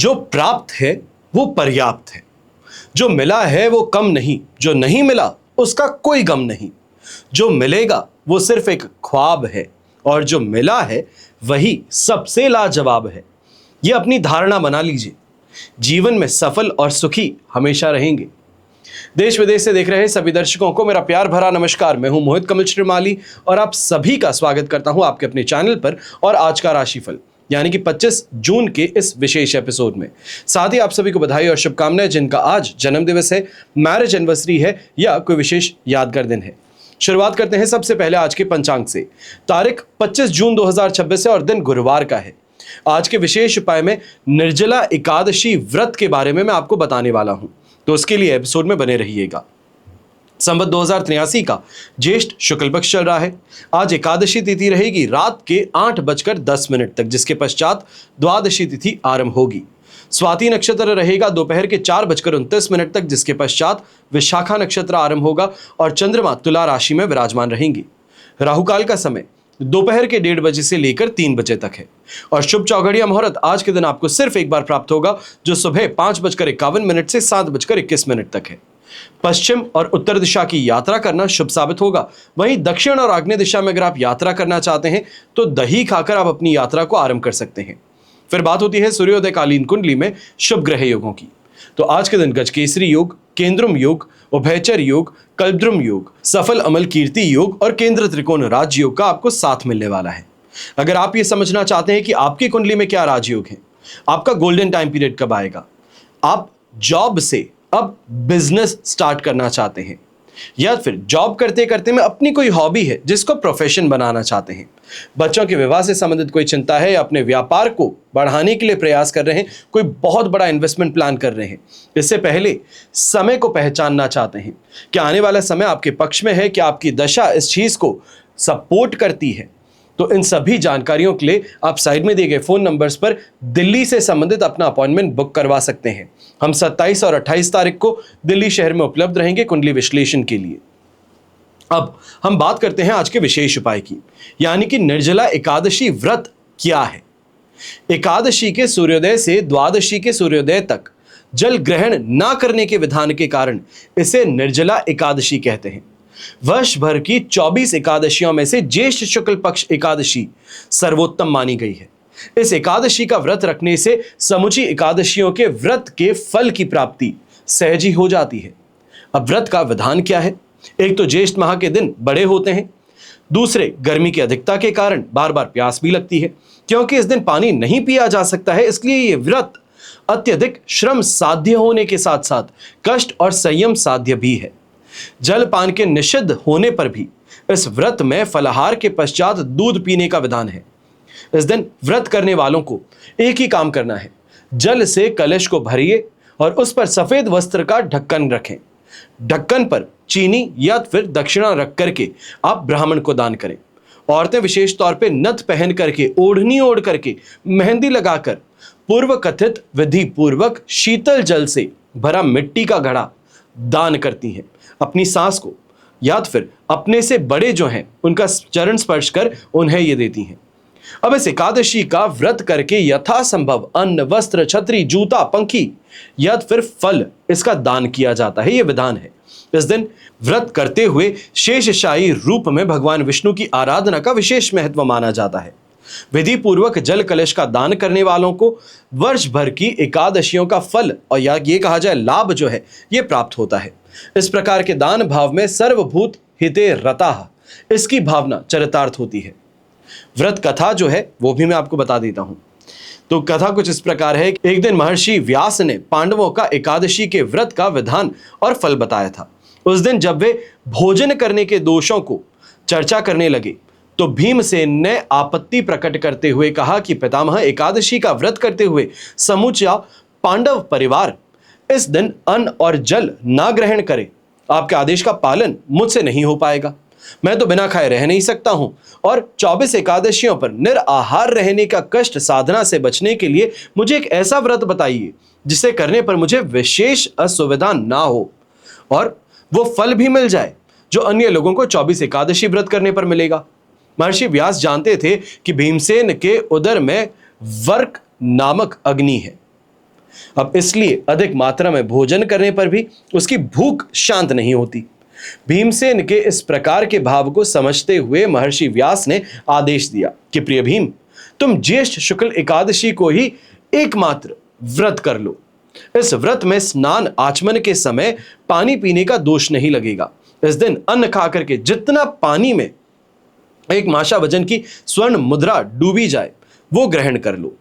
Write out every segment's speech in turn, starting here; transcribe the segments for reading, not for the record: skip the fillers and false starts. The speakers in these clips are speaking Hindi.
जो प्राप्त है वो पर्याप्त है, जो मिला है वो कम नहीं, जो नहीं मिला उसका कोई गम नहीं, जो मिलेगा वो सिर्फ एक ख्वाब है और जो मिला है वही सबसे लाजवाब है। ये अपनी धारणा बना लीजिए, जीवन में सफल और सुखी हमेशा रहेंगे। देश विदेश से देख रहे सभी दर्शकों को मेरा प्यार भरा नमस्कार। मैं हूं मोहित कमल श्रीमाली और आप सभी का स्वागत करता हूं आपके अपने चैनल पर और आज का राशिफल यानी कि 25 जून के इस विशेष एपिसोड में। साथ ही आप सभी को बधाई और शुभकामनाएं जिनका आज जन्म दिवस है, मैरिज एनिवर्सरी है या कोई विशेष यादगार दिन है। शुरुआत करते हैं सबसे पहले आज के पंचांग से। तारीख 25 जून 2026 है और दिन गुरुवार का है। आज के विशेष उपाय में निर्जला एकादशी व्रत के बारे में मैं आपको बताने वाला हूं, तो उसके लिए एपिसोड में बने रहिएगा। संवत 2083 का ज्येष्ठ शुक्ल पक्ष चल रहा है। आज एकादशी तिथि रहेगी रात के 8:10 तक, जिसके पश्चात द्वादशी तिथि आरंभ होगी। स्वाति नक्षत्र रहेगा दोपहर के 4:29 तक, जिसके पश्चात विशाखा नक्षत्र आरंभ होगा और चंद्रमा तुला राशि में विराजमान रहेंगी। राहुकाल का समय दोपहर के 1:30 बजे से लेकर 3 बजे तक है और शुभ चौघड़िया मुहूर्त आज के दिन आपको सिर्फ एक बार प्राप्त होगा, जो सुबह 5:51 से 7:21 तक है। पश्चिम और उत्तर दिशा की यात्रा करना शुभ साबित होगा। वहीं दक्षिण और आग्नेय दिशा में अगर आप यात्रा करना चाहते हैं तो दही खाकर आप अपनी यात्रा को आरंभ कर सकते हैं। फिर बात होती है सूर्योदय कालीन कुंडली में शुभ ग्रह योगों की। तो आज के दिन गजकेसरी योग, केंद्रुम योग, उभयचर योग, कल्पद्रुम योग, सफल अमल कीर्ति योग और केंद्र त्रिकोण राजयोग का आपको साथ मिलने वाला है। अगर आप ये समझना चाहते हैं कि आपकी कुंडली में क्या राजयोग है, आपका गोल्डन टाइम पीरियड कब आएगा, आप जॉब से अब बिजनेस स्टार्ट करना चाहते हैं या फिर जॉब करते करते में अपनी कोई हॉबी है जिसको प्रोफेशन बनाना चाहते हैं, बच्चों के विवाह से संबंधित कोई चिंता है या अपने व्यापार को बढ़ाने के लिए प्रयास कर रहे हैं, कोई बहुत बड़ा इन्वेस्टमेंट प्लान कर रहे हैं, इससे पहले समय को पहचानना चाहते हैं कि आने वाला समय आपके पक्ष में है, कि आपकी दशा इस चीज को सपोर्ट करती है, तो इन सभी जानकारियों के लिए आप साइड में दिए गए फोन नंबर्स पर दिल्ली से संबंधित अपना अपॉइंटमेंट बुक करवा सकते हैं। हम 27 और 28 तारीख को दिल्ली शहर में उपलब्ध रहेंगे कुंडली विश्लेषण के लिए। अब हम बात करते हैं आज के विशेष उपाय की, यानी कि निर्जला एकादशी व्रत क्या है। एकादशी के सूर्योदय से द्वादशी के सूर्योदय तक जल ग्रहण ना करने के विधान के कारण इसे निर्जला एकादशी कहते हैं। वर्ष भर की 24 एकादशियों में से ज्येष्ठ शुक्ल पक्ष एकादशी सर्वोत्तम मानी गई है। इस एकादशी का व्रत रखने से समुची एकादशियों के व्रत के फल की प्राप्ति सहज ही हो जाती है। अब व्रत का विधान क्या है? एक तो ज्येष्ठ माह के दिन बड़े होते हैं, दूसरे गर्मी की अधिकता के कारण बार बार प्यास भी लगती है, क्योंकि इस दिन पानी नहीं पिया जा सकता है। इसलिए ये व्रत अत्यधिक श्रम साध्य होने के साथ साथ कष्ट और संयम साध्य भी है। जलपान के निषिद्ध होने पर भी इस व्रत में फलाहार के पश्चात दूध पीने का विधान है। इस दिन व्रत करने वालों को एक ही काम करना है, जल से कलश को भरिए और उस पर सफेद वस्त्र का ढक्कन रखें। ढक्कन पर चीनी या फिर दक्षिणा रख करके आप ब्राह्मण को दान करें। औरतें विशेष तौर पे नथ पहन करके, ओढ़नी ओढ़ करके, मेहंदी लगाकर पूर्व कथित विधि पूर्वक शीतल जल से भरा मिट्टी का घड़ा दान करती हैं। अपनी सास को या फिर अपने से बड़े जो हैं उनका चरण स्पर्श कर उन्हें ये देती हैं। अब इस एकादशी का व्रत करके यथासंभव अन्न, वस्त्र, छतरी, जूता, पंखी या फिर फल इसका दान किया जाता है। ये विधान है। इस दिन व्रत करते हुए शेषशायी रूप में भगवान विष्णु की आराधना का विशेष महत्व माना जाता है। विधि पूर्वक जल कलश का दान करने वालों को वर्ष भर की एकादशियों का फल और या ये कहा जाए लाभ जो है ये प्राप्त होता है। इस प्रकार के दान भाव में सर्वभूत हिते रताः इसकी भावना चरितार्थ होती है। व्रत कथा जो है वो भी मैं आपको बता देता हूं। तो कथा कुछ इस प्रकार है। एक दिन महर्षि व्यास ने पांडवों का एकादशी के व्रत का विधान और फल बताया था। उस दिन जब वे भोजन करने के दोषों को चर्चा करने लगे तो भीमसेन ने आपत्ति प्रकट करते हुए कहा कि पितामह, एकादशी का व्रत करते हुए समूचा पांडव परिवार इस दिन अन्न और जल ना ग्रहण करे। आपके आदेश का पालन मुझसे नहीं हो पाएगा। मैं तो बिना खाए रह नहीं सकता हूं और 24 एकादशियों पर निराहार रहने का कष्ट साधना से बचने के लिए मुझे एक ऐसा व्रत बताइए जिसे करने पर मुझे विशेष असुविधा ना हो और वो फल भी मिल जाए जो अन्य लोगों को 24 एकादशी व्रत करने पर मिलेगा। महर्षि व्यास जानते थे कि भीमसेन के उदर में वर्क नामक अग्नि है अब इसलिए अधिक मात्रा में भोजन करने पर भी उसकी भूख शांत नहीं होती। भीमसेन के इस प्रकार के भाव को समझते हुए महर्षि व्यास ने आदेश दिया कि प्रिय भीम, तुम ज्येष्ठ शुक्ल एकादशी को ही एकमात्र व्रत कर लो। इस व्रत में स्नान आचमन के समय पानी पीने का दोष नहीं लगेगा। इस दिन अन्न खाकर के जितना पानी में एक माशा वजन की स्वर्ण मुद्रा डूबी जाए वो ग्रहण कर लो।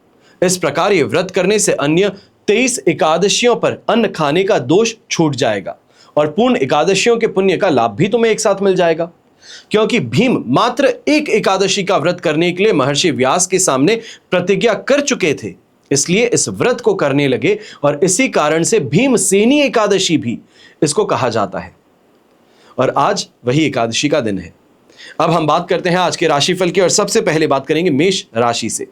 इस प्रकार ये व्रत करने से अन्य 23 एकादशियों पर अन्न खाने का दोष छूट जाएगा और पूर्ण एकादशियों के पुण्य का लाभ भी तुम्हें एक साथ मिल जाएगा। क्योंकि भीम मात्र एक एकादशी का व्रत करने के लिए महर्षि व्यास के सामने प्रतिज्ञा कर चुके थे, इसलिए इस व्रत को करने लगे और इसी कारण से भीमसेनी एकादशी भी इसको कहा जाता है। और आज वही एकादशी का दिन है। अब हम बात करते हैं आज के राशिफल की और सबसे पहले बात करेंगे मेष राशि से।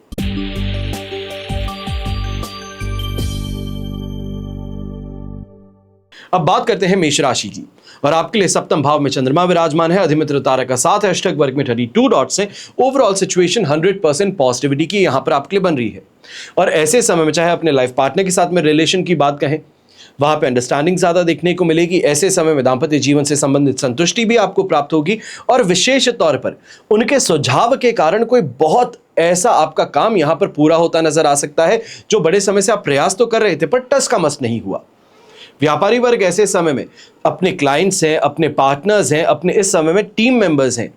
अब बात करते हैं मेष राशि की और आपके लिए सप्तम भाव में चंद्रमा विराजमान है, अधिमित्र तारा का साथ है, अष्टक वर्ग में 32 डॉट्स हैं। ओवरऑल सिचुएशन 100% पॉजिटिविटी की यहां पर आपके लिए बन रही है। और ऐसे समय में चाहे अपने लाइफ पार्टनर के साथ में रिलेशन की बात कहें, वहां पे अंडरस्टैंडिंग ज्यादा देखने को मिलेगी। ऐसे समय में दाम्पत्य जीवन से संबंधित संतुष्टि भी आपको प्राप्त होगी और विशेष तौर पर उनके सुझाव के कारण कोई बहुत ऐसा आपका काम यहां पर पूरा होता नजर आ सकता है जो बड़े समय से आप प्रयास तो कर रहे थे पर टस का मस नहीं हुआ। व्यापारी वर्ग ऐसे समय में अपने क्लाइंट्स हैं, अपने पार्टनर्स हैं, अपने इस समय में टीम मेंबर्स हैं,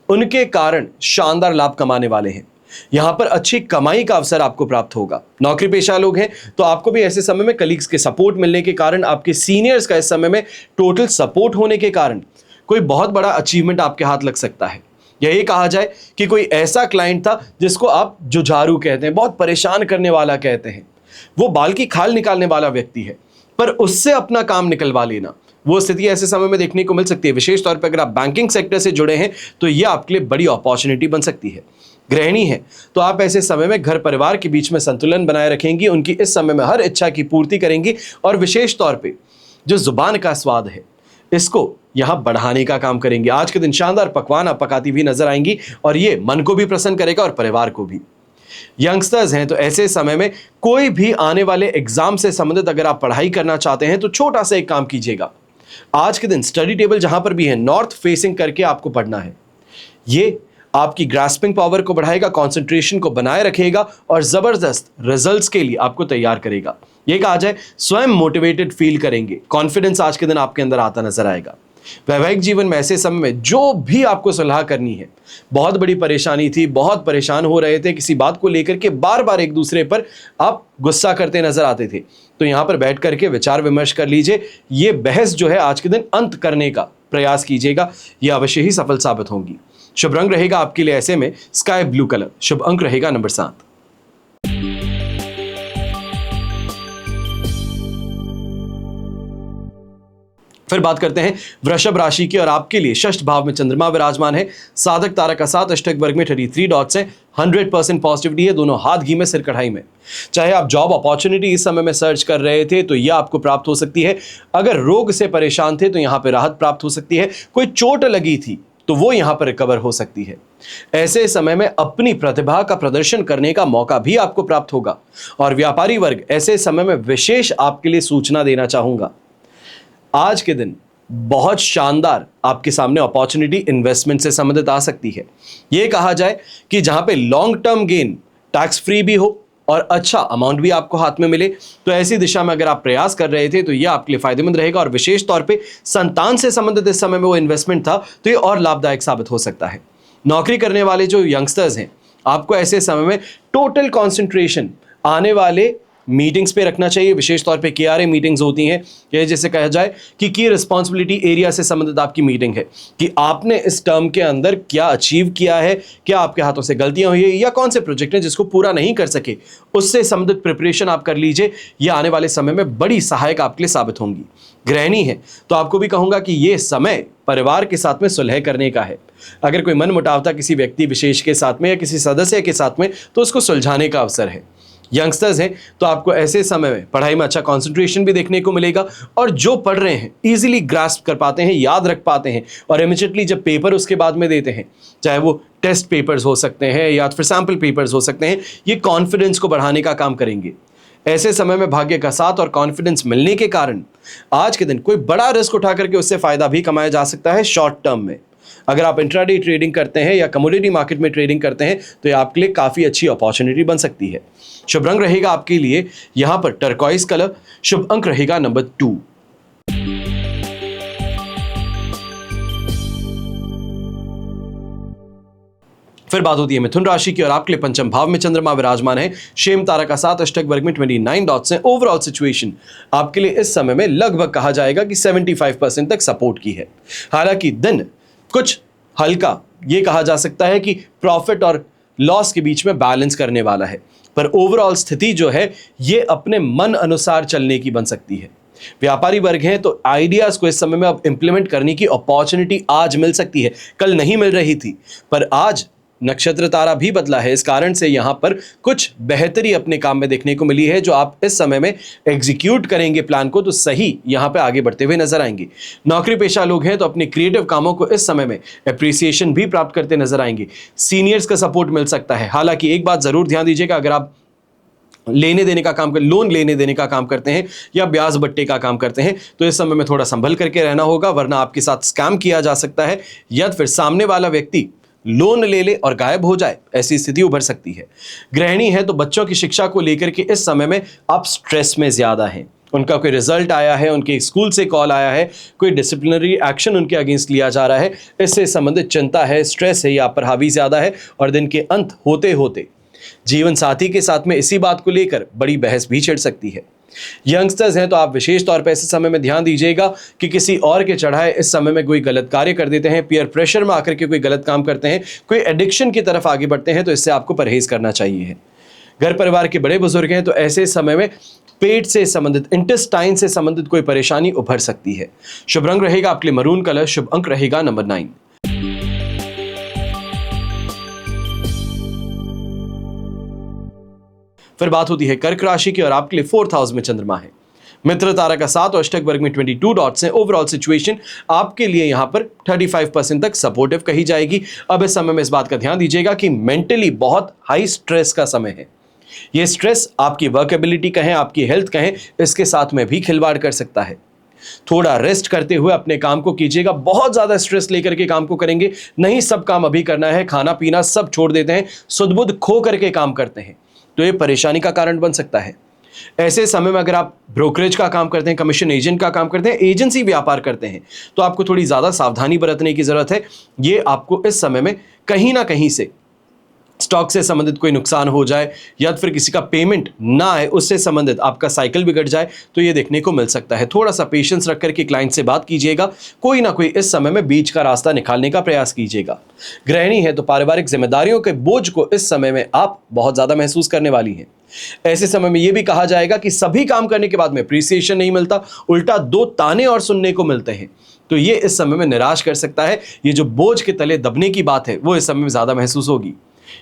उनके कारण शानदार लाभ कमाने वाले हैं। यहां पर अच्छी कमाई का अवसर आपको प्राप्त होगा। नौकरी पेशा लोग हैं तो आपको भी ऐसे समय में कलीग्स के सपोर्ट मिलने के कारण, आपके सीनियर्स का इस समय में टोटल सपोर्ट होने के कारण कोई बहुत बड़ा अचीवमेंट आपके हाथ लग सकता है। यही कहा जाए कि कोई ऐसा क्लाइंट था जिसको आप जुझारू कहते हैं, बहुत परेशान करने वाला कहते हैं, वो बाल की खाल निकालने वाला व्यक्ति है, पर उससे अपना काम निकलवा लेना, वो स्थिति ऐसे समय में देखने को मिल सकती है। विशेष तौर पर अगर आप बैंकिंग सेक्टर से जुड़े हैं तो यह आपके लिए बड़ी अपॉर्चुनिटी बन सकती है। गृहिणी है तो आप ऐसे समय में घर परिवार के बीच में संतुलन बनाए रखेंगी, उनकी इस समय में हर इच्छा की पूर्ति करेंगी और विशेष तौर पे जो जुबान का स्वाद है इसको यहां बढ़ाने का काम करेंगे। आज के दिन शानदार पकवान आप पकाती हुई नजर आएंगी और ये मन को भी प्रसन्न करेगा और परिवार को भी। यंगस्टर्स हैं तो ऐसे समय में कोई भी आने वाले एग्जाम से संबंधित अगर आप पढ़ाई करना चाहते हैं तो छोटा सा एक काम कीजिएगा। आज के दिन स्टडी टेबल जहां पर भी है नॉर्थ फेसिंग करके आपको पढ़ना है। ये आपकी ग्रास्पिंग पावर को बढ़ाएगा, कंसंट्रेशन को बनाए रखेगा और जबरदस्त रिजल्ट्स के लिए आपको तैयार करेगा। यह कहा जाए स्वयं मोटिवेटेड फील करेंगे, कॉन्फिडेंस आज के दिन आपके अंदर आता नजर आएगा। वैवाहिक जीवन में ऐसे समय में जो भी आपको सलाह करनी है, बहुत बड़ी परेशानी थी, बहुत परेशान हो रहे थे किसी बात को लेकर के, बार बार एक दूसरे पर आप गुस्सा करते नजर आते थे, तो यहां पर बैठ करके विचार विमर्श कर लीजिए। ये बहस जो है आज के दिन अंत करने का प्रयास कीजिएगा, यह अवश्य ही सफल साबित होंगी। शुभ रंग रहेगा आपके लिए ऐसे में स्काई ब्लू कलर। शुभ अंक रहेगा नंबर 7। फिर बात करते हैं वृषभ राशि की और आपके लिए षष्ठ भाव में चंद्रमा विराजमान है, साधक तारा का साथ, अष्टक वर्ग में 33 डॉट्स हैं। 100% पॉजिटिविटी है, दोनों हाथ घी में सिर कढ़ाई में। चाहे आप जॉब अपॉर्चुनिटी इस समय में सर्च कर रहे थे तो यह आपको प्राप्त हो सकती है। अगर रोग से परेशान थे तो यहां पर राहत प्राप्त हो सकती है। कोई चोट लगी थी तो वो यहां पर रिकवर हो सकती है। ऐसे समय में अपनी प्रतिभा का प्रदर्शन करने का मौका भी आपको प्राप्त होगा। और व्यापारी वर्ग ऐसे समय में विशेष आपके लिए सूचना देना चाहूंगा, आज के दिन बहुत शानदार आपके सामने अपॉर्चुनिटी इन्वेस्टमेंट से संबंधित आ सकती है। यह कहा जाए कि जहां पे long term gain tax free भी हो और अच्छा अमाउंट भी आपको हाथ में मिले, तो ऐसी दिशा में अगर आप प्रयास कर रहे थे तो यह आपके लिए फायदेमंद रहेगा। और विशेष तौर पे संतान से संबंधित इस समय में वो इन्वेस्टमेंट था तो ये और लाभदायक साबित हो सकता है। नौकरी करने वाले जो यंगस्टर्स हैं, आपको ऐसे समय में टोटल कॉन्सेंट्रेशन आने वाले मीटिंग्स पे रखना चाहिए। विशेष तौर पे KRA मीटिंग्स होती हैं, ये जैसे कहा जाए कि की रिस्पॉन्सिबिलिटी एरिया से संबंधित आपकी मीटिंग है कि आपने इस टर्म के अंदर क्या अचीव किया है, क्या आपके हाथों से गलतियां हुई है या कौन से प्रोजेक्ट हैं जिसको पूरा नहीं कर सके, उससे संबंधित प्रिपरेशन आप कर लीजिए। ये आने वाले समय में बड़ी सहायक आपके लिए साबित होंगी। गृहिणी है तो आपको भी कहूंगा कि ये समय परिवार के साथ में सुलह करने का है। अगर कोई मन मुटाव था किसी व्यक्ति विशेष के साथ में या किसी सदस्य के साथ में तो उसको सुलझाने का अवसर है। यंगस्टर्स हैं तो आपको ऐसे समय में पढ़ाई में अच्छा कंसंट्रेशन भी देखने को मिलेगा और जो पढ़ रहे हैं इजीली ग्रास्प कर पाते हैं, याद रख पाते हैं और इमीडिएटली जब पेपर उसके बाद में देते हैं, चाहे वो टेस्ट पेपर्स हो सकते हैं या फिर सैम्पल पेपर्स हो सकते हैं, ये कॉन्फिडेंस को बढ़ाने का काम करेंगे। ऐसे समय में भाग्य का साथ और कॉन्फिडेंस मिलने के कारण आज के दिन कोई बड़ा रिस्क उठा करके उससे फायदा भी कमाया जा सकता है शॉर्ट टर्म में। अगर आप इंट्राडे ट्रेडिंग करते हैं या कमोडिटी मार्केट में ट्रेडिंग करते हैं तो ये आपके लिए काफी अच्छी अपॉर्चुनिटी बन सकती है। शुभ रंग रहेगा आपके लिए यहां पर टर्कॉइस कलर। शुभ अंक रहेगा नंबर 2। फिर बात होती है मिथुन राशि की और आपके लिए पंचम भाव में चंद्रमा विराजमान है। शेम तारा का साथ अष्टक वर्ग में 29 डॉट्स हैं। ओवरऑल सिचुएशन आपके लिए इस समय में लगभग कहा जाएगा कि 75% तक सपोर्ट की है। हालांकि दिन कुछ हल्का ये कहा जा सकता है कि प्रॉफिट और लॉस के बीच में बैलेंस करने वाला है, पर ओवरऑल स्थिति जो है ये अपने मन अनुसार चलने की बन सकती है। व्यापारी वर्ग हैं तो आइडियाज को इस समय में अब इंप्लीमेंट करने की अपॉर्चुनिटी आज मिल सकती है, कल नहीं मिल रही थी, पर आज नक्षत्र तारा भी बदला है। इस कारण से यहां पर कुछ बेहतरी अपने काम में देखने को मिली है जो आप इस समय में एग्जीक्यूट करेंगे प्लान को तो सही यहां पे आगे बढ़ते हुए नजर आएंगे। नौकरी पेशा लोग हैं तो अपने क्रिएटिव कामों को इस समय में अप्रिसिएशन भी प्राप्त करते नजर आएंगे। सीनियर्स का सपोर्ट मिल सकता है। हालांकि एक बात जरूर ध्यान दीजिएगा, अगर आप लेने देने का काम कर लोन लेने देने का काम करते हैं या ब्याज बट्टे का काम करते हैं तो इस समय में थोड़ा संभल करके रहना होगा, वरना आपके साथ स्कैम किया जा सकता है या फिर सामने वाला व्यक्ति लोन ले ले और गायब हो जाए, ऐसी स्थिति उभर सकती है। गृहिणी है तो बच्चों की शिक्षा को लेकर के इस समय में आप स्ट्रेस में ज्यादा हैं। उनका कोई रिजल्ट आया है, उनके स्कूल से कॉल आया है, कोई डिसिप्लिनरी एक्शन उनके अगेंस्ट लिया जा रहा है, इससे संबंधित चिंता है, स्ट्रेस है, या पर हावी ज्यादा है और दिन के अंत होते होते जीवन साथी के साथ में इसी बात को लेकर बड़ी बहस भी छिड़ सकती है। यंगस्टर्स हैं तो आप विशेष तौर पर ऐसे समय में ध्यान दीजिएगा कि किसी और के चढ़ाए इस समय में कोई गलत कार्य कर देते हैं, पीयर प्रेशर में आकर के कोई गलत काम करते हैं, कोई एडिक्शन की तरफ आगे बढ़ते हैं, तो इससे आपको परहेज करना चाहिए। घर परिवार के बड़े बुजुर्ग हैं तो ऐसे समय में पेट से संबंधित, इंटेस्टाइन से संबंधित कोई परेशानी उभर सकती है। शुभ रंग रहेगा आपके लिए मरून कलर। शुभ अंक रहेगा नंबर 9। फिर बात होती है कर्क राशि की और आपके लिए 4th हाउस में चंद्रमा है। मित्र तारा का साथ और अष्टक वर्ग में 22 डॉट्स हैं। ओवरऑल सिचुएशन आपके लिए यहां पर 35% तक सपोर्टिव कही जाएगी। अब इस समय में इस बात का ध्यान दीजिएगा कि मेंटली बहुत हाई स्ट्रेस का समय है। यह स्ट्रेस आपकी वर्क एबिलिटी कहें, आपकी हेल्थ कहें, इसके साथ में भी खिलवाड़ कर सकता है। थोड़ा रेस्ट करते हुए अपने काम को कीजिएगा। बहुत ज्यादा स्ट्रेस लेकर के काम को करेंगे नहीं, सब काम अभी करना है, खाना पीना सब छोड़ देते हैं, सुध बुध खो करके काम करते हैं तो ये परेशानी का कारण बन सकता है। ऐसे समय में अगर आप ब्रोकरेज का काम करते हैं, कमीशन एजेंट का काम करते हैं, एजेंसी व्यापार करते हैं तो आपको थोड़ी ज्यादा सावधानी बरतने की जरूरत है। ये आपको इस समय में कहीं ना कहीं से स्टॉक से संबंधित कोई नुकसान हो जाए या फिर किसी का पेमेंट ना आए, उससे संबंधित आपका साइकिल बिगड़ जाए तो ये देखने को मिल सकता है। थोड़ा सा पेशेंस रख करके क्लाइंट से बात कीजिएगा, कोई ना कोई इस समय में बीच का रास्ता निकालने का प्रयास कीजिएगा। गृहिणी है तो पारिवारिक जिम्मेदारियों के बोझ को इस समय में आप बहुत ज्यादा महसूस करने वाली हैं। ऐसे समय में यह भी कहा जाएगा कि सभी काम करने के बाद में अप्रिसिएशन नहीं मिलता, उल्टा 2 ताने और सुनने को मिलते हैं, तो ये इस समय में निराश कर सकता है। ये जो बोझ के तले दबने की बात है वो इस समय में ज्यादा महसूस होगी।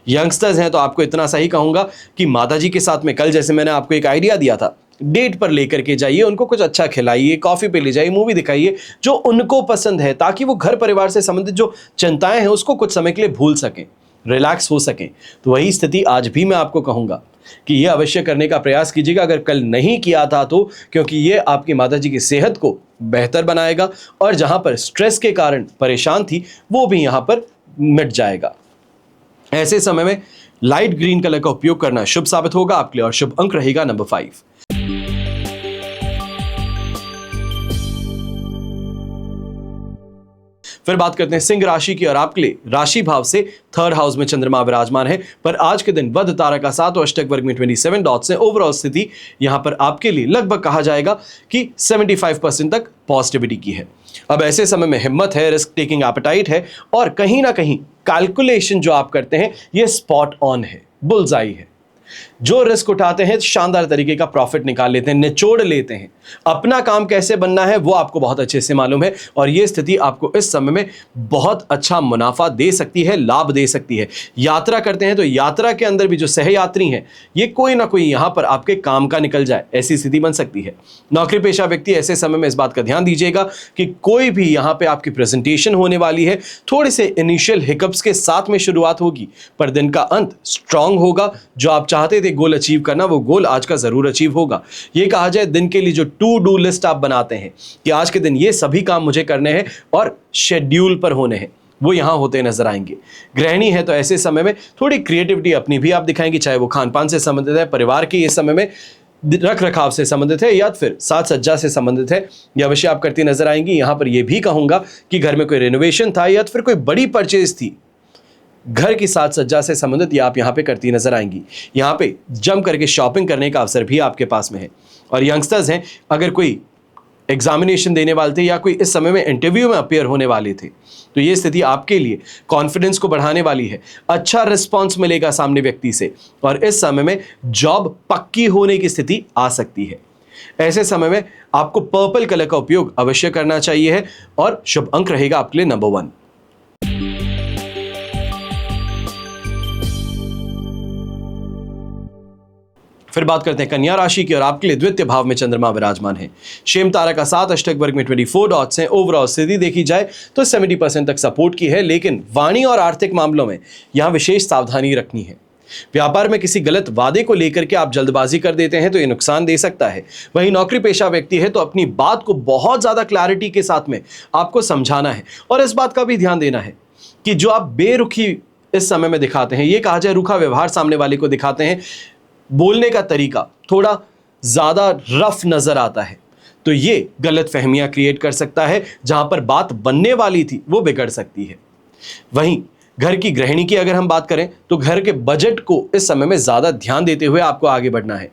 यंगस्टर्स हैं तो आपको इतना सा ही कहूंगा कि माताजी के साथ में कल जैसे मैंने आपको एक आइडिया दिया था, डेट पर लेकर के जाइए, उनको कुछ अच्छा खिलाइए, कॉफी पे ले जाइए, मूवी दिखाइए जो उनको पसंद है, ताकि वो घर परिवार से संबंधित जो चिंताएं हैं उसको कुछ समय के लिए भूल सकें, रिलैक्स हो सकें। तो वही स्थिति आज भी मैं आपको कहूंगा कि यह अवश्य करने का प्रयास कीजिएगा अगर कल नहीं किया था तो, क्योंकि यह आपकी माताजी की सेहत को बेहतर बनाएगा और जहां पर स्ट्रेस के कारण परेशान थी वो भी यहां पर मिट जाएगा। ऐसे समय में लाइट ग्रीन कलर का उपयोग करना शुभ साबित होगा आपके लिए और शुभ अंक रहेगा नंबर 5। फिर बात करते हैं सिंह राशि की और आपके लिए राशि भाव से 3rd हाउस में चंद्रमा विराजमान है, पर आज के दिन बुध तारा का साथ और अष्टक वर्ग में 27 डॉट्स हैं। ओवरऑल स्थिति यहां पर आपके लिए लगभग कहा जाएगा कि 75% तक पॉजिटिविटी की है। अब ऐसे समय में हिम्मत है, रिस्क टेकिंग एपेटाइट है और कहीं ना कहीं कैलकुलेशन जो आप करते हैं ये स्पॉट ऑन है, बुल्सआई है। जो रिस्क उठाते हैं शानदार तरीके का प्रॉफिट निकाल लेते हैं, निचोड़ लेते हैं। अपना काम कैसे बनना है वो आपको बहुत अच्छे से मालूम है और ये स्थिति आपको इस समय में बहुत अच्छा मुनाफा दे सकती है, लाभ दे सकती है। यात्रा करते हैं तो यात्रा के अंदर भी जो सहयात्री हैं ये कोई ना कोई यहां पर आपके काम का निकल जाए, ऐसी स्थिति बन सकती है। नौकरी पेशा व्यक्ति ऐसे समय में इस बात का ध्यान दीजिएगा कि कोई भी यहां पर आपकी प्रेजेंटेशन होने वाली है, थोड़े से इनिशियल हिकअप्स के साथ में शुरुआत होगी पर दिन का अंत स्ट्रांग होगा। जो आप चाहते थे एक गोल अचीव करना, वो गोल आज का जरूर अचीव होगा। ये कहा जाए दिन के लिए जो टू डू लिस्ट आप बनाते हैं कि आज के दिन ये सभी काम मुझे करने हैं और शेड्यूल पर होने हैं, वो यहाँ होते नजर आएंगे। गृहिणी है तो ऐसे समय में थोड़ी क्रिएटिविटी अपनी भी आप दिखाएंगी, चाहे वो खान पान से संबंधित है, परिवार के इस समय में रख रखाव से संबंधित है, या फिर साज सज्जा से संबंधित है, ये अवश्य आप करती नजर आएंगी। यहाँ पर यह भी कहूंगा कि घर में कोई रेनोवेशन था या फिर कोई बड़ी परचेज थी, घर की साज सज्जा से संबंधित, ये आप यहाँ पे करती नजर आएंगी। यहाँ पे जम करके शॉपिंग करने का अवसर भी आपके पास में है। और यंगस्टर्स हैं, अगर कोई एग्जामिनेशन देने वाले थे या कोई इस समय में इंटरव्यू में अपीयर होने वाले थे, तो ये स्थिति आपके लिए कॉन्फिडेंस को बढ़ाने वाली है। अच्छा रिस्पॉन्स मिलेगा सामने व्यक्ति से और इस समय में जॉब पक्की होने की स्थिति आ सकती है। ऐसे समय में आपको पर्पल कलर का उपयोग अवश्य करना चाहिए है और शुभ अंक रहेगा आपके लिए नंबर 1। फिर बात करते हैं कन्या राशि की और आपके लिए द्वितीय भाव में चंद्रमा विराजमान है। शेम तारा का 7 अष्टक वर्ग में 24 डॉट्स हैं। ओवरऑल स्थिति देखी जाए तो 70% तक सपोर्ट की है, लेकिन वाणी और आर्थिक मामलों में यहां विशेष सावधानी रखनी है। व्यापार में किसी गलत वादे को लेकर के आप जल्दबाजी कर देते हैं तो ये नुकसान दे सकता है। वहीं नौकरी पेशा व्यक्ति है तो अपनी बात को बहुत ज्यादा क्लैरिटी के साथ में आपको समझाना है और इस बात का भी ध्यान देना है कि जो आप बेरुखी इस समय में दिखाते हैं, ये कहा जाए रूखा व्यवहार सामने वाले को दिखाते हैं, बोलने का तरीका थोड़ा ज्यादा रफ नजर आता है, तो ये गलत फहमियां क्रिएट कर सकता है। जहां पर बात बनने वाली थी वो बिगड़ सकती है। वहीं घर की गृहिणी की अगर हम बात करें तो घर के बजट को इस समय में ज्यादा ध्यान देते हुए आपको आगे बढ़ना है।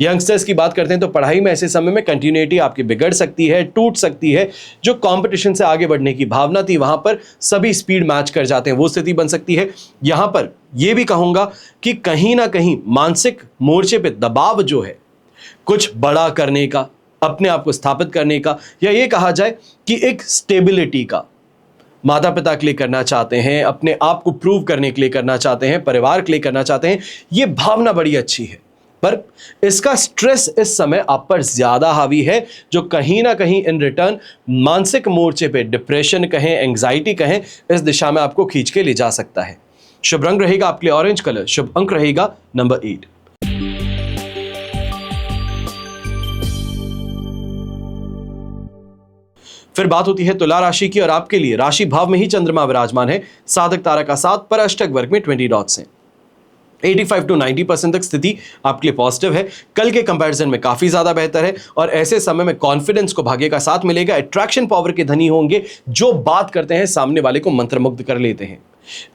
यंगस्टर्स की बात करते हैं तो पढ़ाई में ऐसे समय में कंटिन्यूटी आपकी बिगड़ सकती है, टूट सकती है। जो कंपटीशन से आगे बढ़ने की भावना थी वहां पर सभी स्पीड मैच कर जाते हैं, वो स्थिति बन सकती है। यहां पर यह भी कहूंगा कि कहीं ना कहीं मानसिक मोर्चे पे दबाव जो है कुछ बड़ा करने का, अपने आप को स्थापित करने का, या ये कहा जाए कि एक स्टेबिलिटी का, माता पिता के लिए करना चाहते हैं, अपने आप को प्रूव करने के लिए करना चाहते हैं, परिवार के लिए करना चाहते हैं, ये भावना बड़ी अच्छी है। पर इसका स्ट्रेस इस समय आप पर ज्यादा हावी है, जो कहीं ना कहीं इन रिटर्न मानसिक मोर्चे पे डिप्रेशन कहें, एंग्जाइटी कहें, इस दिशा में आपको खींच के ले जा सकता है। शुभ रंग रहेगा आपके लिए ऑरेंज कलर, शुभ अंक रहेगा नंबर 8। फिर बात होती है तुला राशि की और आपके लिए राशि भाव में ही चंद्रमा विराजमान है। साधक तारा का 7 पर अष्टक वर्ग में 20 डॉट्स हैं। 85 to 90% तक स्थिति आपके लिए पॉजिटिव है, कल के कंपैरिजन में काफी ज्यादा बेहतर है और ऐसे समय में कॉन्फिडेंस को भाग्य का साथ मिलेगा। अट्रैक्शन पावर के धनी होंगे, जो बात करते हैं सामने वाले को मंत्रमुग्ध कर लेते हैं।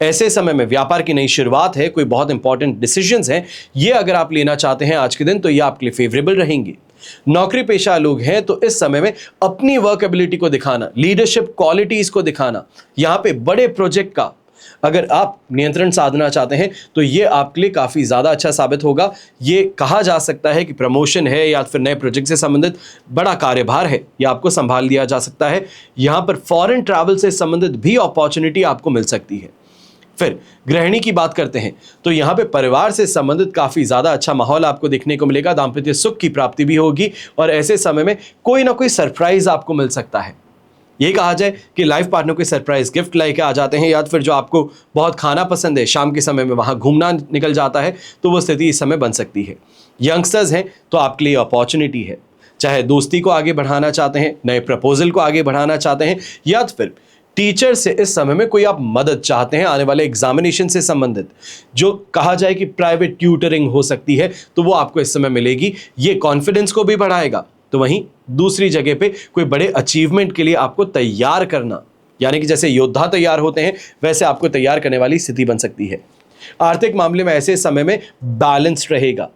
ऐसे समय में व्यापार की नई शुरुआत है, कोई बहुत इंपॉर्टेंट डिसीजंस हैं, ये अगर आप लेना चाहते हैं आज के दिन तो ये आपके लिए फेवरेबल रहेंगे। नौकरी पेशा लोग हैं तो इस समय में अपनी वर्क एबिलिटी को दिखाना, लीडरशिप क्वालिटीज को दिखाना, यहां पे बड़े प्रोजेक्ट का अगर आप नियंत्रण साधना चाहते हैं तो ये आपके लिए काफी ज्यादा अच्छा साबित होगा। ये कहा जा सकता है कि प्रमोशन है या फिर नए प्रोजेक्ट से संबंधित बड़ा कार्यभार है, ये आपको संभाल लिया जा सकता है। यहां पर फॉरेन ट्रैवल से संबंधित भी अपॉर्चुनिटी आपको मिल सकती है। फिर गृहिणी की बात करते हैं तो यहां पे परिवार से संबंधित काफी ज्यादा अच्छा माहौल आपको देखने को मिलेगा। दाम्पत्य सुख की प्राप्ति भी होगी और ऐसे समय में कोई ना कोई सरप्राइज आपको मिल सकता है। ये कहा जाए कि लाइफ पार्टनर को सरप्राइज गिफ्ट लेके आ जाते हैं, या फिर जो आपको बहुत खाना पसंद है शाम के समय में वहां घूमना निकल जाता है, तो वो स्थिति इस समय बन सकती है। यंगस्टर्स हैं तो आपके लिए अपॉर्चुनिटी है, चाहे दोस्ती को आगे बढ़ाना चाहते हैं, नए प्रपोजल को आगे बढ़ाना चाहते हैं, या फिर टीचर से इस समय में कोई आप मदद चाहते हैं आने वाले एग्जामिनेशन से संबंधित, जो कहा जाए कि प्राइवेट ट्यूटरिंग हो सकती है, तो वो आपको इस समय मिलेगी। ये कॉन्फिडेंस को भी बढ़ाएगा। तो वहीं दूसरी जगह पे कोई बड़े अचीवमेंट के लिए आपको तैयार करना, यानी कि जैसे योद्धा तैयार होते हैं वैसे आपको तैयार करने वाली स्थिति बन सकती है। आर्थिक मामले में ऐसे समय में बैलेंस रहेगा।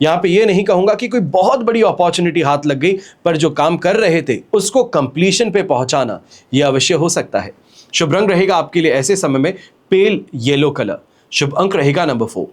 यहां पे ये नहीं कहूंगा कि कोई बहुत बड़ी अपॉर्चुनिटी हाथ लग गई, पर जो काम कर रहे थे उसको कंप्लीशन पे पहुंचाना यह अवश्य हो सकता है। शुभ रंग रहेगा आपके लिए ऐसे समय में पेल येलो कलर, शुभ अंक रहेगा नंबर 4।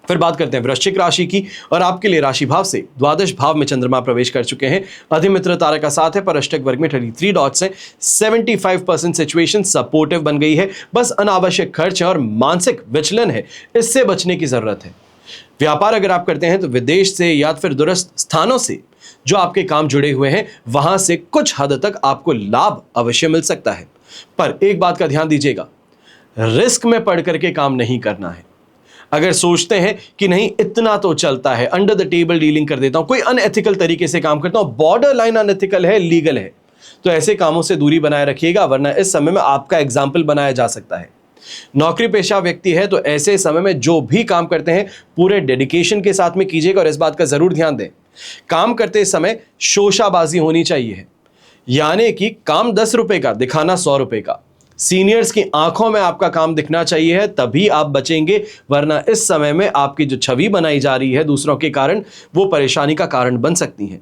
फिर बात करते हैं वृश्चिक राशि की और आपके लिए राशि भाव से द्वादश भाव में चंद्रमा प्रवेश कर चुके हैं। अधिमित्र तारा का 7 है पर अष्टक वर्ग में 33 डॉट्स हैं। 75% सिचुएशन सपोर्टिव बन गई है, बस अनावश्यक खर्च और मानसिक विचलन है, इससे बचने की जरूरत है। व्यापार अगर आप करते हैं तो विदेश से या फिर दूरस्थ स्थानों से जो आपके काम जुड़े हुए हैं वहां से कुछ हद तक आपको लाभ अवश्य मिल सकता है। पर एक बात का ध्यान दीजिएगा, रिस्क में पड़ करके काम नहीं करना है। अगर सोचते हैं कि नहीं इतना तो चलता है, अंडर द टेबल डीलिंग कर देता हूं, कोई अनएथिकल तरीके से काम करता हूं, बॉर्डर लाइन अनएथिकल है, लीगल है, तो ऐसे कामों से दूरी बनाए रखिएगा, वरना इस समय में आपका एग्जाम्पल बनाया जा सकता है। नौकरी पेशा व्यक्ति है तो ऐसे समय में जो भी काम करते हैं पूरे डेडिकेशन के साथ में कीजिएगा। और इस बात का जरूर ध्यान दें, काम करते समय शोशाबाजी होनी चाहिए, यानी कि काम 10 रुपए का दिखाना 100 रुपए का। सीनियर्स की आंखों में आपका काम दिखना चाहिए है, तभी आप बचेंगे, वरना इस समय में आपकी जो छवि बनाई जा रही है दूसरों के कारण, वो परेशानी का कारण बन सकती है।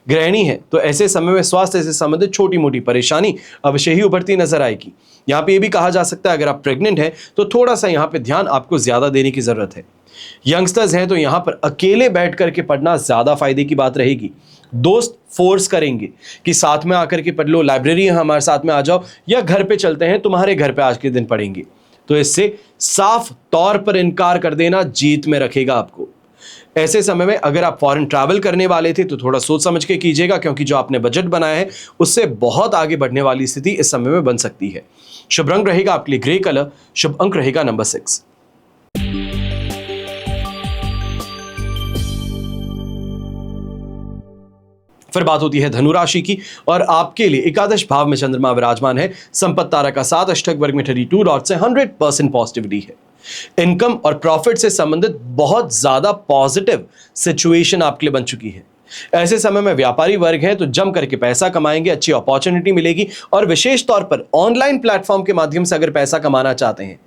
गृहिणी है तो ऐसे समय में स्वास्थ्य से संबंधित छोटी मोटी परेशानी अवश्य ही उभरती नजर आएगी। यहाँ पे ये भी कहा जा सकता है अगर आप प्रेग्नेंट हैं तो थोड़ा सा यहाँ पे ध्यान आपको ज्यादा देने की जरूरत है। यंगस्टर्स हैं तो यहाँ पर अकेले बैठ करके पढ़ना ज्यादा फायदे की बात रहेगी। दोस्त फोर्स करेंगे कि साथ में आकर के पढ़ लो, लाइब्रेरी हमारे साथ में आ जाओ, या घर पे चलते हैं तुम्हारे घर पे आज के दिन पढ़ेंगे, तो इससे साफ तौर पर इनकार कर देना जीत में रखेगा आपको। ऐसे समय में अगर आप फॉरेन ट्रैवल करने वाले थे तो थोड़ा सोच समझ के कीजिएगा, क्योंकि जो आपने बजट बनाया है उससे बहुत आगे बढ़ने वाली स्थिति इस समय में बन सकती है। शुभ रंग रहेगा आपके लिए ग्रे कलर, शुभ अंक रहेगा नंबर 6। फिर बात होती है धनु राशि की, और आपके लिए एकादश भाव में चंद्रमा विराजमान है। संपत्ति तारा का 7 अष्टक वर्ग में 32 डॉट से 100% पॉजिटिविटी है। इनकम और प्रॉफिट से संबंधित बहुत ज्यादा पॉजिटिव सिचुएशन आपके लिए बन चुकी है। ऐसे समय में व्यापारी वर्ग है तो जम करके पैसा कमाएंगे, अच्छी अपॉर्चुनिटी मिलेगी, और विशेष तौर पर ऑनलाइन प्लेटफॉर्म के माध्यम से अगर पैसा कमाना चाहते हैं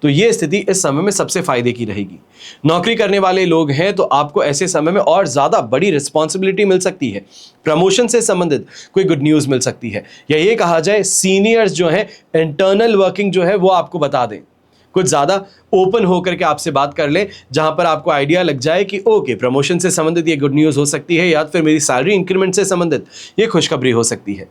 तो यह स्थिति इस समय में सबसे फायदे की रहेगी। नौकरी करने वाले लोग हैं तो आपको ऐसे समय में और ज्यादा बड़ी रिस्पॉन्सिबिलिटी मिल सकती है। प्रमोशन से संबंधित कोई गुड न्यूज मिल सकती है, या ये कहा जाए सीनियर्स जो है इंटरनल वर्किंग जो है वो आपको बता दें, कुछ ज्यादा ओपन होकर के आपसे बात कर ले, जहां पर आपको आइडिया लग जाए कि ओके प्रमोशन से संबंधित ये गुड न्यूज हो सकती है, या फिर मेरी सैलरी इंक्रीमेंट से संबंधित ये खुशखबरी हो सकती है।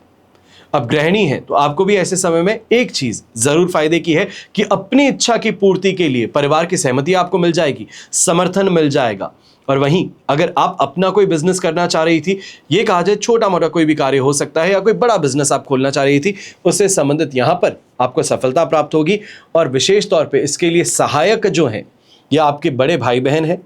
अब गृहिणी है तो आपको भी ऐसे समय में एक चीज जरूर फायदे की है कि अपनी इच्छा की पूर्ति के लिए परिवार की सहमति आपको मिल जाएगी, समर्थन मिल जाएगा। और वहीं अगर आप अपना कोई बिजनेस करना चाह रही थी, ये कहा जाए छोटा मोटा कोई भी कार्य हो सकता है, या कोई बड़ा बिजनेस आप खोलना चाह रही थी, उससे संबंधित यहां पर आपको सफलता प्राप्त होगी। और विशेष तौर पे इसके लिए सहायक जो हैं या आपके बड़े भाई बहन हैं,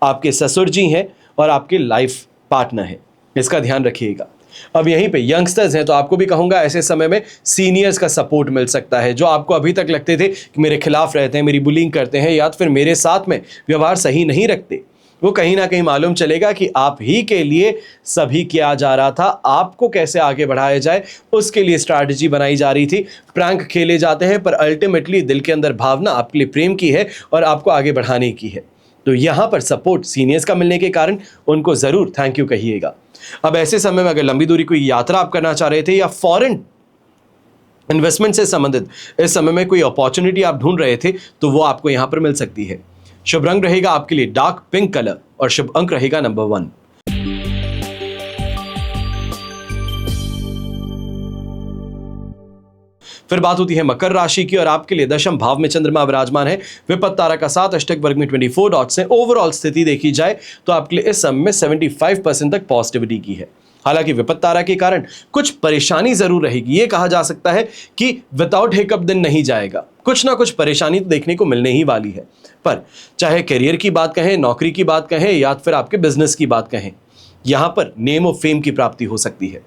आपके ससुर जी हैं, और आपके लाइफ पार्टनर हैं, इसका ध्यान रखिएगा। अब यहीं पे यंगस्टर्स हैं तो आपको भी कहूंगा ऐसे समय में सीनियर्स का सपोर्ट मिल सकता है। जो आपको अभी तक लगते थे कि मेरे खिलाफ रहते हैं, मेरी बुलिंग करते हैं, या फिर मेरे साथ में व्यवहार सही नहीं रखते, वो कहीं ना कहीं मालूम चलेगा कि आप ही के लिए सभी किया जा रहा था। आपको कैसे आगे बढ़ाया जाए उसके लिए स्ट्रैटेजी बनाई जा रही थी। प्रैंक खेले जाते हैं पर अल्टीमेटली दिल के अंदर भावना आपके लिए प्रेम की है और आपको आगे बढ़ाने की है। तो यहां पर सपोर्ट सीनियर्स का मिलने के कारण उनको जरूर थैंक यू कहिएगा। अब ऐसे समय में अगर लंबी दूरी कोई यात्रा आप करना चाह रहे थे, या फॉरेन इन्वेस्टमेंट से संबंधित इस समय में कोई अपॉर्चुनिटी आप ढूंढ रहे थे, तो वो आपको यहां पर मिल सकती है। शुभ रंग रहेगा आपके लिए डार्क पिंक कलर, और शुभ अंक रहेगा नंबर 1। फिर बात होती है मकर राशि की, और आपके लिए दशम भाव में चंद्रमा विराजमान है। विपत्ति तारा का 7 अष्टक वर्ग में 24 डॉट से ओवरऑल स्थिति देखी जाए तो आपके लिए इस समय में 75% तक पॉजिटिविटी की है। हालांकि विपत्ति तारा के कारण कुछ परेशानी जरूर रहेगी। ये कहा जा सकता है कि विदाउट हिकअप दिन नहीं जाएगा, कुछ ना कुछ परेशानी तो देखने को मिलने ही वाली है। पर चाहे करियर की बात कहें, नौकरी की बात कहें, या फिर आपके बिजनेस की बात कहें, यहां पर नेम ऑफ फेम की प्राप्ति हो सकती है।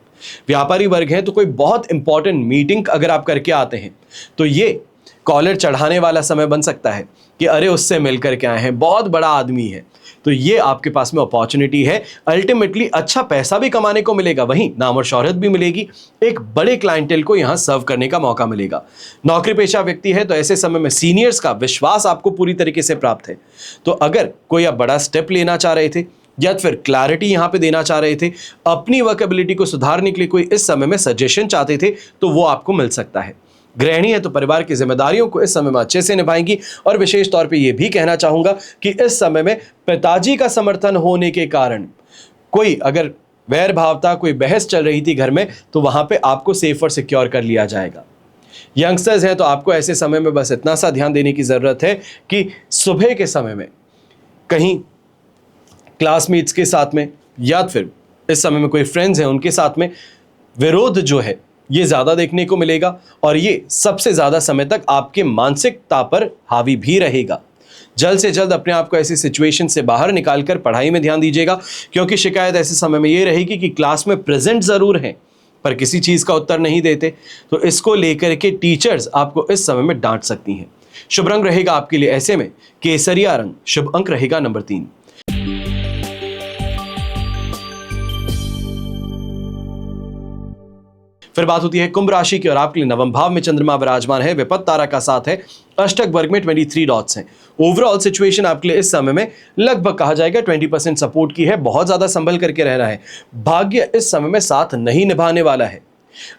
व्यापारी वर्ग है तो कोई बहुत इंपॉर्टेंट मीटिंग अगर आप करके आते हैं तो ये कॉलर चढ़ाने वाला समय बन सकता है कि अरे उससे मिल करके आए हैं, बहुत बड़ा आदमी है, तो ये आपके पास में अपॉर्चुनिटी है। अल्टीमेटली अच्छा पैसा भी कमाने को मिलेगा, वहीं नाम और शोहरत भी मिलेगी, एक बड़े क्लाइंटेल को यहां सर्व करने का मौका मिलेगा। नौकरी पेशा व्यक्ति है तो ऐसे समय में सीनियर्स का विश्वास आपको पूरी तरीके से प्राप्त है। तो अगर कोई आप बड़ा स्टेप लेना चाह रहे थे, या फिर क्लैरिटी यहां पे देना चाह रहे थे, अपनी वर्कएबिलिटी को सुधारने के लिए कोई इस समय में सजेशन चाहते थे, तो वो आपको मिल सकता है। गृहिणी है तो परिवार की जिम्मेदारियों को इस समय में अच्छे से निभाएंगी। और विशेष तौर पे ये भी कहना चाहूंगा कि इस समय में पिताजी का समर्थन होने के कारण कोई अगर वैर भाव था, कोई बहस चल रही थी घर में, तो वहां पे आपको सेफ और सिक्योर कर लिया जाएगा। यंगस्टर्स हैं तो आपको ऐसे समय में बस इतना सा ध्यान देने की जरूरत है कि सुबह के समय में कहीं क्लासमेट्स के साथ में, या फिर इस समय में कोई फ्रेंड्स हैं उनके साथ में विरोध जो है ये ज़्यादा देखने को मिलेगा और ये सबसे ज़्यादा समय तक आपके मानसिकता पर हावी भी रहेगा। जल्द से जल्द अपने आप को ऐसी सिचुएशन से बाहर निकालकर पढ़ाई में ध्यान दीजिएगा, क्योंकि शिकायत ऐसे समय में ये रहेगी कि क्लास में प्रेजेंट ज़रूर हैं पर किसी चीज़ का उत्तर नहीं देते, तो इसको लेकर के टीचर्स आपको इस समय में डांट सकती हैं। शुभ रंग रहेगा आपके लिए ऐसे में केसरिया रंग। शुभ अंक रहेगा नंबर 3। फिर बात होती है कुंभ राशि की और आपके लिए नवम भाव में चंद्रमा विराजमान है, विपत्त तारा का साथ है, अष्टक वर्ग में 23 डॉट्स हैं। ओवरऑल सिचुएशन आपके लिए इस समय में लगभग कहा जाएगा 20% सपोर्ट की है। बहुत ज्यादा संभल करके रहना है। भाग्य इस समय में साथ नहीं निभाने वाला है।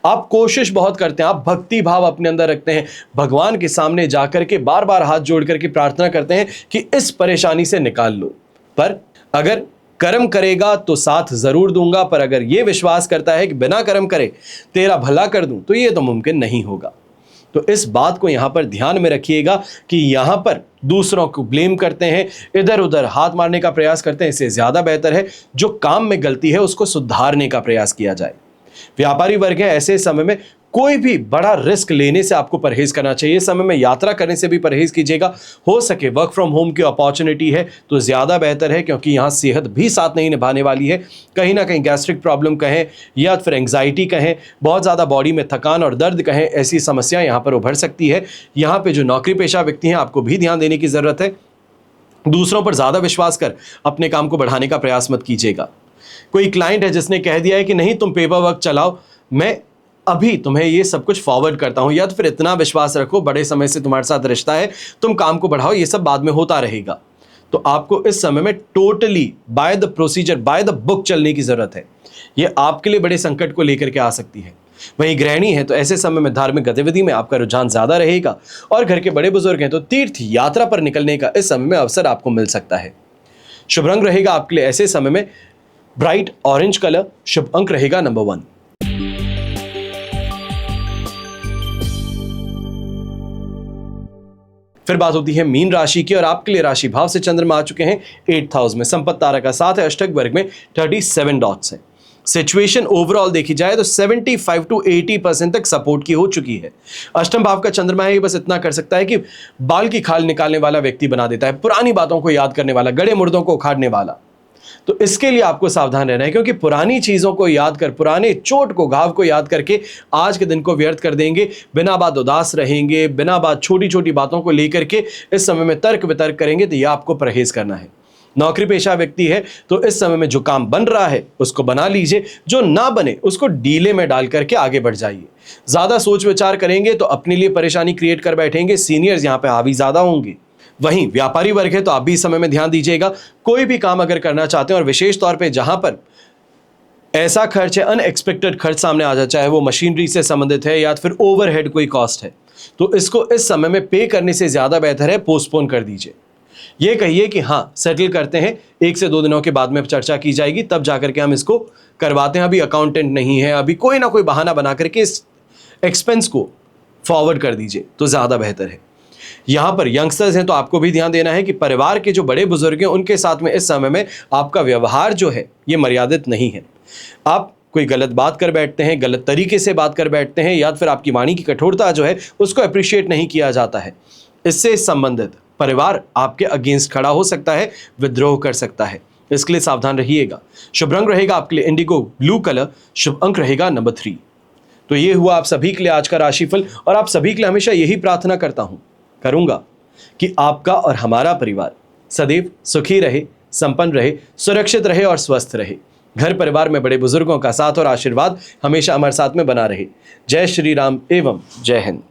आप कोशिश बहुत करते हैं, आप भक्ति भाव अपने अंदर रखते हैं, भगवान के सामने जाकर के बार बार हाथ जोड़ करके प्रार्थना करते हैं कि इस परेशानी से निकाल लो, पर अगर कर्म करेगा तो साथ जरूर दूंगा, पर अगर ये विश्वास करता है कि बिना कर्म करे तेरा भला कर दूं, तो ये तो मुमकिन नहीं होगा। तो इस बात को यहां पर ध्यान में रखिएगा कि यहां पर दूसरों को ब्लेम करते हैं, इधर उधर हाथ मारने का प्रयास करते हैं, इससे ज्यादा बेहतर है जो काम में गलती है उसको सुधारने का प्रयास किया जाए। व्यापारी वर्ग है, ऐसे समय में कोई भी बड़ा रिस्क लेने से आपको परहेज करना चाहिए। इस समय में यात्रा करने से भी परहेज कीजिएगा। हो सके वर्क फ्रॉम होम की अपॉर्चुनिटी है तो ज़्यादा बेहतर है, क्योंकि यहाँ सेहत भी साथ नहीं निभाने वाली है। कहीं ना कहीं गैस्ट्रिक प्रॉब्लम कहें या फिर एंग्जाइटी कहें, बहुत ज़्यादा बॉडी में थकान और दर्द कहें, ऐसी समस्या यहाँ पर उभर सकती है। यहाँ पर जो नौकरी पेशा व्यक्ति हैं आपको भी ध्यान देने की ज़रूरत है। दूसरों पर ज़्यादा विश्वास कर अपने काम को बढ़ाने का प्रयास मत कीजिएगा। कोई क्लाइंट है जिसने कह दिया है कि नहीं तुम पेपर वर्क चलाओ, मैं अभी तुम्हें ये सब कुछ फॉरवर्ड करता हूं, या तो फिर इतना विश्वास रखो, बड़े समय से तुम्हारे साथ रिश्ता है, तुम काम को बढ़ाओ, ये सब बाद में होता रहेगा। तो आपको इस समय में totally by the procedure, by the book चलने की जरूरत है। ये आपके लिए बड़े संकट को लेकर के आ सकती है। वहीं गृहिणी है तो ऐसे समय में धार्मिक गतिविधि में आपका रुझान ज्यादा रहेगा, और घर के बड़े बुजुर्ग हैं तो तीर्थ यात्रा पर निकलने का इस समय में अवसर आपको मिल सकता है। शुभ रंग रहेगा आपके लिए ऐसे समय में ब्राइट ऑरेंज कलर। शुभ अंक रहेगा नंबर 1। फिर बात होती है मीन राशि की और आपके लिए राशि भाव से चंद्रमा आ चुके हैं 8th हाउस में, संपत्ति तारा का साथ है, अष्टक वर्ग में 37 डॉट्स है। सिचुएशन ओवरऑल देखी जाए तो 75 to 80% तक सपोर्ट की हो चुकी है। अष्टम भाव का चंद्रमा है, ये बस इतना कर सकता है कि बाल की खाल निकालने वाला व्यक्ति बना देता है, पुरानी बातों को याद करने वाला, गड़े मुर्दों को उखाड़ने वाला। तो इसके लिए आपको सावधान रहना है, क्योंकि पुरानी चीजों को याद कर, पुराने चोट को, घाव को याद करके आज के दिन को व्यर्थ कर देंगे, बिना बात उदास रहेंगे, बिना बात छोटी छोटी बातों को लेकर के इस समय में तर्क वितर्क करेंगे, तो यह आपको परहेज करना है। नौकरी पेशा व्यक्ति है तो इस समय में जो काम बन रहा है उसको बना लीजिए, जो ना बने उसको डीले में डाल करके आगे बढ़ जाइए। ज्यादा सोच विचार करेंगे तो अपने लिए परेशानी क्रिएट कर बैठेंगे, सीनियर्स यहाँ पे हावी ज्यादा होंगे। वहीं व्यापारी वर्ग है तो आप भी इस समय में ध्यान दीजिएगा, कोई भी काम अगर करना चाहते हैं और विशेष तौर पे जहां पर ऐसा खर्च है, अनएक्सपेक्टेड खर्च सामने आ जाए, चाहे वो मशीनरी से संबंधित है या फिर ओवरहेड कोई कॉस्ट है, तो इसको इस समय में पे करने से ज्यादा बेहतर है पोस्टपोन कर दीजिए। ये कहिए कि हाँ सेटल करते हैं, 1 से 2 दिनों के बाद में चर्चा की जाएगी, तब जाकर के हम इसको करवाते हैं, अभी अकाउंटेंट नहीं है, अभी कोई ना कोई बहाना बना करके इस एक्सपेंस को फॉरवर्ड कर दीजिए तो ज्यादा बेहतर है। यहां पर यंगस्टर्स हैं तो आपको भी ध्यान देना है कि परिवार के जो बड़े बुजुर्ग हैं उनके साथ में इस समय में आपका व्यवहार जो है ये मर्यादित नहीं है। आप कोई गलत बात कर बैठते हैं, गलत तरीके से बात कर बैठते हैं, या फिर आपकी वाणी की कठोरता जो है उसको अप्रिशिएट नहीं किया जाता है। इससे संबंधित परिवार आपके अगेंस्ट खड़ा हो सकता है, विद्रोह कर सकता है, इसके लिए सावधान रहिएगा। शुभ रंग रहेगा आपके लिए इंडिगो ब्लू कलर। शुभ अंक रहेगा नंबर 3। तो ये हुआ आप सभी के लिए आज का राशिफल, और आप सभी के लिए हमेशा यही प्रार्थना करूंगा कि आपका और हमारा परिवार सदैव सुखी रहे, संपन्न रहे, सुरक्षित रहे और स्वस्थ रहे। घर परिवार में बड़े बुजुर्गों का साथ और आशीर्वाद हमेशा हमारे साथ में बना रहे। जय श्री राम एवं जय हिंद।